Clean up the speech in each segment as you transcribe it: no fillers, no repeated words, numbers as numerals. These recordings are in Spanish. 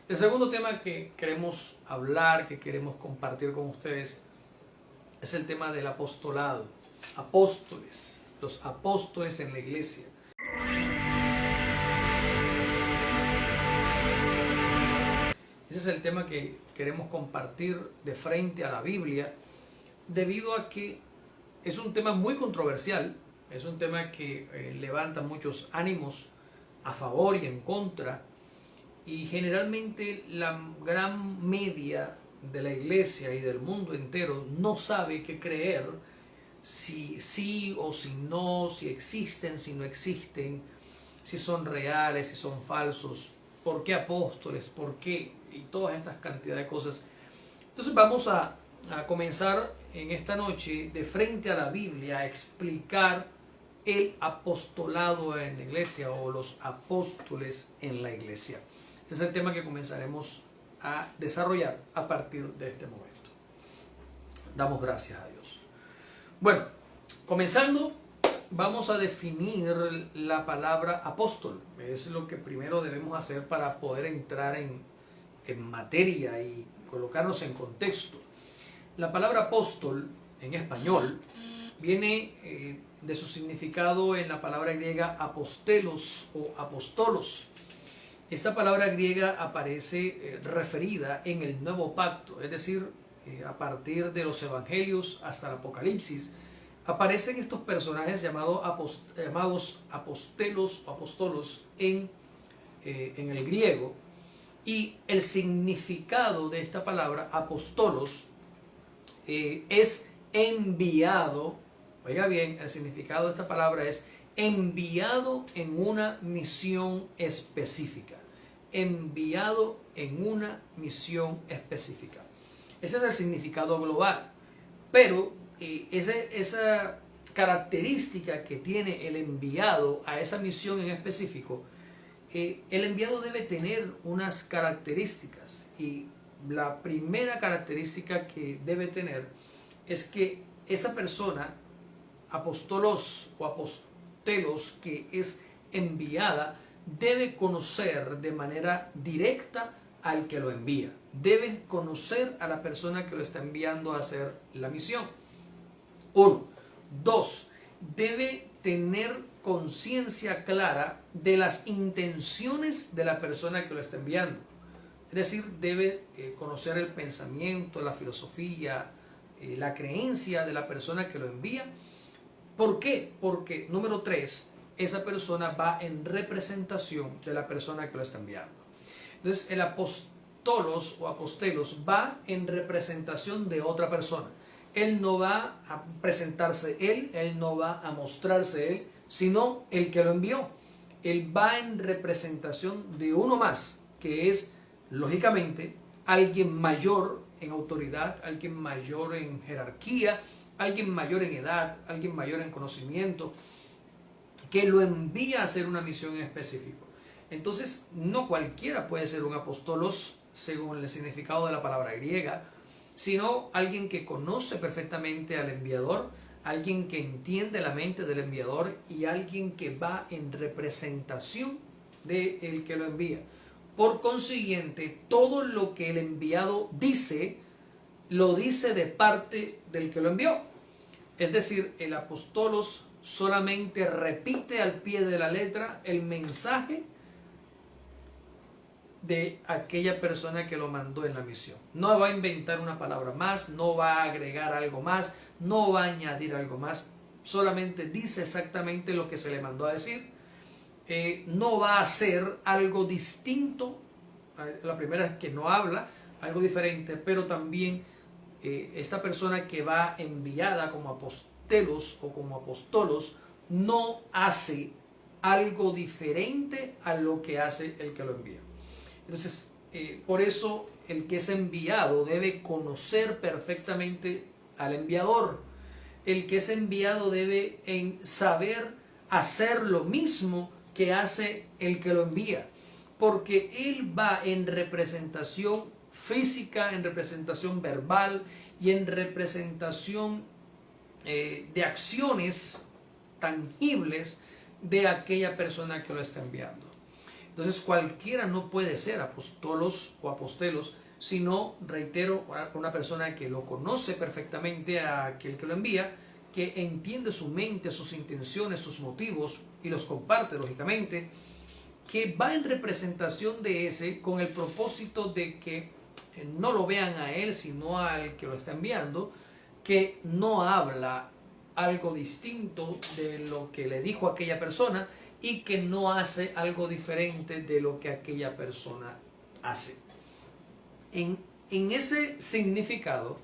El segundo tema que queremos hablar, que queremos compartir con ustedes, es el tema del apostolado. Apóstoles, los apóstoles en la iglesia. Ese es el tema que queremos compartir de frente a la Biblia, debido a que es un tema muy controversial, es un tema que levanta muchos ánimos a favor y en contra, y generalmente la gran media de la iglesia y del mundo entero no sabe qué creer, si sí o si no, si existen, si no existen, si son reales, si son falsos, por qué apóstoles, por qué, y todas estas cantidades de cosas. Entonces vamos a comenzar en esta noche de frente a la Biblia a explicar el apostolado en la iglesia o los apóstoles en la iglesia. Este es el tema que comenzaremos a desarrollar a partir de este momento. Damos gracias a Dios. Bueno, comenzando, vamos a definir la palabra apóstol. Es lo que primero debemos hacer para poder entrar en materia y colocarnos en contexto. La palabra apóstol en español viene de su significado en la palabra griega apostelos o apostolos. Esta palabra griega aparece referida en el Nuevo Pacto, es decir, a partir de los Evangelios hasta el Apocalipsis, aparecen estos personajes llamados apostelos o apostolos en el griego, y el significado de esta palabra apostolos es enviado. Oiga bien, el significado de esta palabra es enviado en una misión específica. Enviado en una misión específica. Ese es el significado global. Pero esa característica que tiene el enviado a esa misión en específico, el enviado debe tener unas características. Y la primera característica que debe tener es que esa persona, apóstolos o apostelos, que es enviada, debe conocer de manera directa al que lo envía. Debe conocer a la persona que lo está enviando a hacer la misión. 1. 2. Debe tener conciencia clara de las intenciones de la persona que lo está enviando. Es decir, debe conocer el pensamiento, la filosofía, la creencia de la persona que lo envía. ¿Por qué? Porque, número 3, esa persona va en representación de la persona que lo está enviando. Entonces, el apóstolos o apostelos va en representación de otra persona. Él no va a presentarse él no va a mostrarse él, sino el que lo envió. Él va en representación de uno más, que es, lógicamente, alguien mayor en autoridad, alguien mayor en jerarquía, alguien mayor en edad, alguien mayor en conocimiento, que lo envía a hacer una misión en específico. Entonces, no cualquiera puede ser un apóstolos según el significado de la palabra griega, sino alguien que conoce perfectamente al enviador, alguien que entiende la mente del enviador y alguien que va en representación del que lo envía. Por consiguiente, todo lo que el enviado dice, lo dice de parte del que lo envió. Es decir, el apóstolos solamente repite al pie de la letra el mensaje de aquella persona que lo mandó en la misión. No va a inventar una palabra más, no va a agregar algo más, no va a añadir algo más, solamente dice exactamente lo que se le mandó a decir. No va a hacer algo distinto. La primera es que no habla algo diferente, pero también esta persona que va enviada como apostelos o como apóstolos no hace algo diferente a lo que hace el que lo envía. Entonces, por eso el que es enviado debe conocer perfectamente al enviador. El que es enviado debe saber hacer lo mismo que hace el que lo envía, porque él va en representación física, en representación verbal y en representación de acciones tangibles de aquella persona que lo está enviando. Entonces cualquiera no puede ser apostolos o apostelos, sino, reitero, una persona que lo conoce perfectamente a aquel que lo envía, que entiende su mente, sus intenciones, sus motivos y los comparte, lógicamente, que va en representación de ese con el propósito de que no lo vean a él, sino al que lo está enviando, que no habla algo distinto de lo que le dijo aquella persona y que no hace algo diferente de lo que aquella persona hace. En ese significado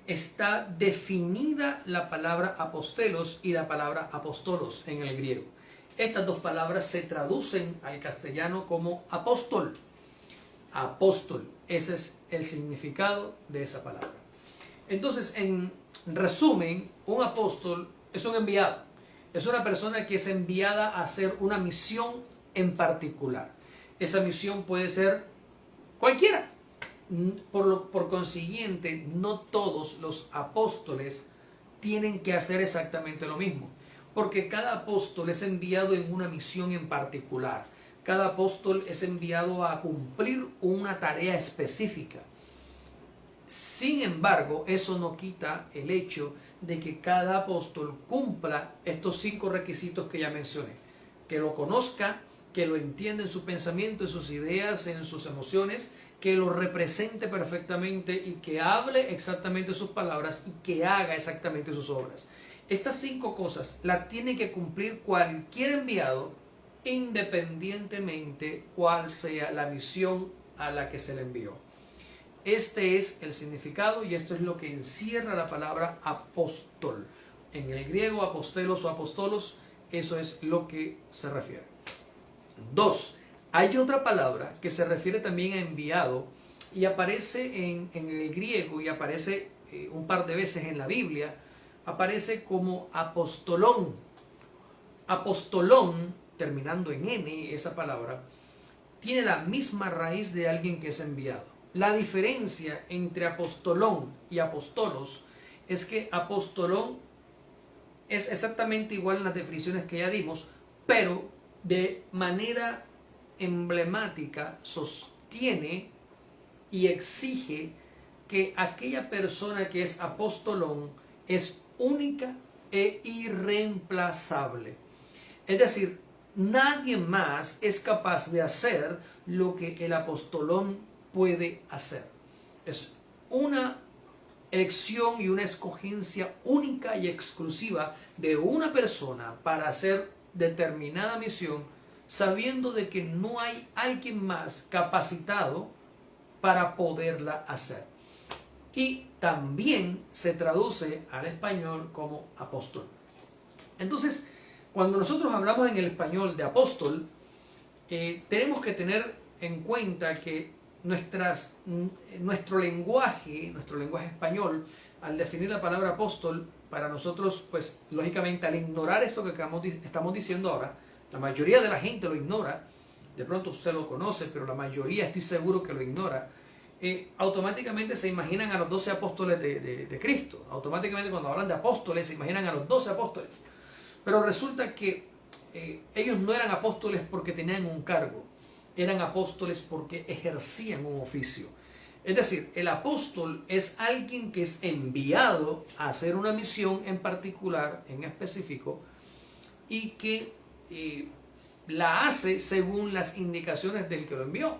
está definida la palabra apostelos y la palabra apostolos en el griego. Estas dos palabras se traducen al castellano como apóstol. Apóstol, ese es el significado de esa palabra. Entonces, en resumen, un apóstol es un enviado. Es una persona que es enviada a hacer una misión en particular. Esa misión puede ser cualquiera. Por consiguiente, no todos los apóstoles tienen que hacer exactamente lo mismo, porque cada apóstol es enviado en una misión en particular. Cada apóstol es enviado a cumplir una tarea específica. Sin embargo, eso no quita el hecho de que cada apóstol cumpla estos 5 requisitos que ya mencioné. Que lo conozca, que lo entienda en su pensamiento, en sus ideas, en sus emociones, que lo represente perfectamente y que hable exactamente sus palabras y que haga exactamente sus obras. Estas 5 cosas las tiene que cumplir cualquier enviado, independientemente cuál sea la misión a la que se le envió. Este es el significado y esto es lo que encierra la palabra apóstol. En el griego, apostelos o apostolos, eso es lo que se refiere. 2. Hay otra palabra que se refiere también a enviado y aparece en el griego y aparece un par de veces en la Biblia. Aparece como apostolón. Apostolón, terminando en N, esa palabra, tiene la misma raíz de alguien que es enviado. La diferencia entre apostolón y apostolos es que apostolón es exactamente igual en las definiciones que ya dimos, pero de manera emblemática sostiene y exige que aquella persona que es apostolón es única e irreemplazable. Es decir, nadie más es capaz de hacer lo que el apostolón puede hacer. Es una elección y una escogencia única y exclusiva de una persona para hacer determinada misión, sabiendo de que no hay alguien más capacitado para poderla hacer. Y también se traduce al español como apóstol. Entonces, cuando nosotros hablamos en el español de apóstol, tenemos que tener en cuenta que nuestro lenguaje español, al definir la palabra apóstol, para nosotros, pues lógicamente al ignorar esto que estamos diciendo ahora, la mayoría de la gente lo ignora, de pronto usted lo conoce, pero la mayoría estoy seguro que lo ignora, automáticamente se imaginan a los 12 apóstoles de Cristo. Automáticamente cuando hablan de apóstoles se imaginan a los 12 apóstoles. Pero resulta que ellos no eran apóstoles porque tenían un cargo, eran apóstoles porque ejercían un oficio. Es decir, el apóstol es alguien que es enviado a hacer una misión en particular, en específico, y que la hace según las indicaciones del que lo envió.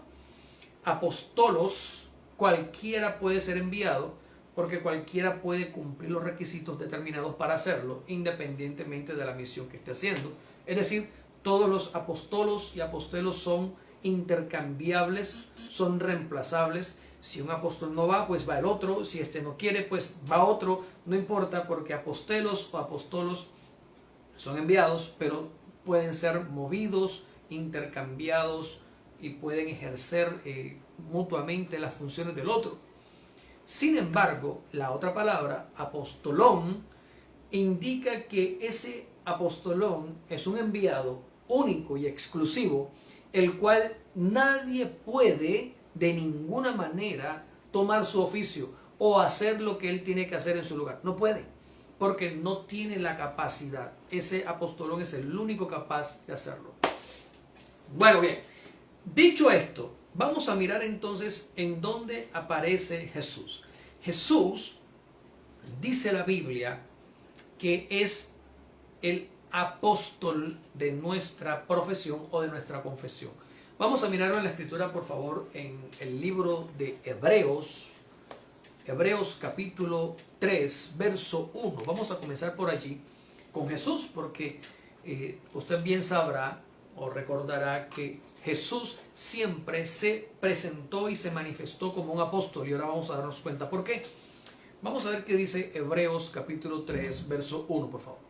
Apóstolos, cualquiera puede ser enviado, porque cualquiera puede cumplir los requisitos determinados para hacerlo, independientemente de la misión que esté haciendo. Es decir, todos los apóstolos y apostelos son intercambiables, son reemplazables. Si un apóstol no va, pues va el otro. Si este no quiere, pues va otro. No importa, porque apostelos o apostolos son enviados, pero pueden ser movidos, intercambiados y pueden ejercer mutuamente las funciones del otro. Sin embargo, la otra palabra, apostolón, indica que ese apostolón es un enviado único y exclusivo, el cual nadie puede de ninguna manera tomar su oficio o hacer lo que él tiene que hacer en su lugar. No puede, porque no tiene la capacidad. Ese apostolón es el único capaz de hacerlo. Bueno, bien. Dicho esto, vamos a mirar entonces en dónde aparece Jesús. Jesús, dice la Biblia, que es el apóstol de nuestra profesión o de nuestra confesión. Vamos a mirarlo en la escritura, por favor, en el libro de Hebreos, Hebreos capítulo 3, verso 1. Vamos a comenzar por allí con Jesús, porque usted bien sabrá o recordará que Jesús siempre se presentó y se manifestó como un apóstol, y ahora vamos a darnos cuenta por qué. Vamos a ver qué dice Hebreos capítulo 3, verso 1, por favor.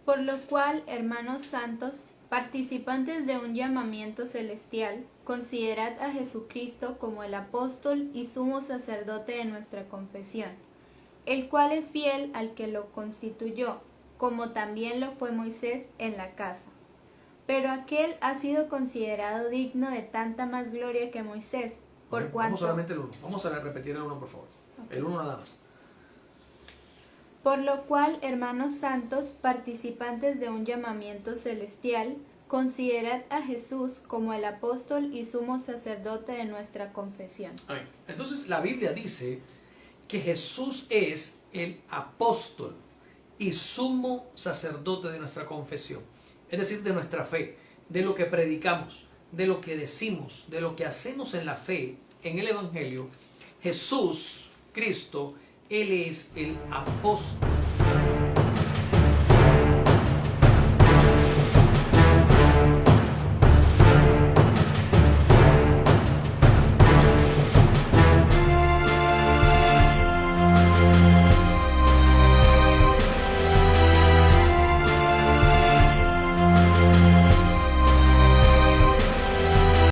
Por lo cual, hermanos santos, participantes de un llamamiento celestial, considerad a Jesucristo como el apóstol y sumo sacerdote de nuestra confesión, el cual es fiel al que lo constituyó, como también lo fue Moisés en la casa. Pero aquel ha sido considerado digno de tanta más gloria que Moisés, por Vamos cuanto... solamente el 1. Vamos a repetir el 1, por favor. Okay. El 1 nada más. Por lo cual, hermanos santos, participantes de un llamamiento celestial, considerad a Jesús como el apóstol y sumo sacerdote de nuestra confesión. Amén. Entonces la Biblia dice que Jesús es el apóstol y sumo sacerdote de nuestra confesión, es decir, de nuestra fe, de lo que predicamos, de lo que decimos, de lo que hacemos en la fe, en el Evangelio. Jesús, Cristo, Él es el apóstol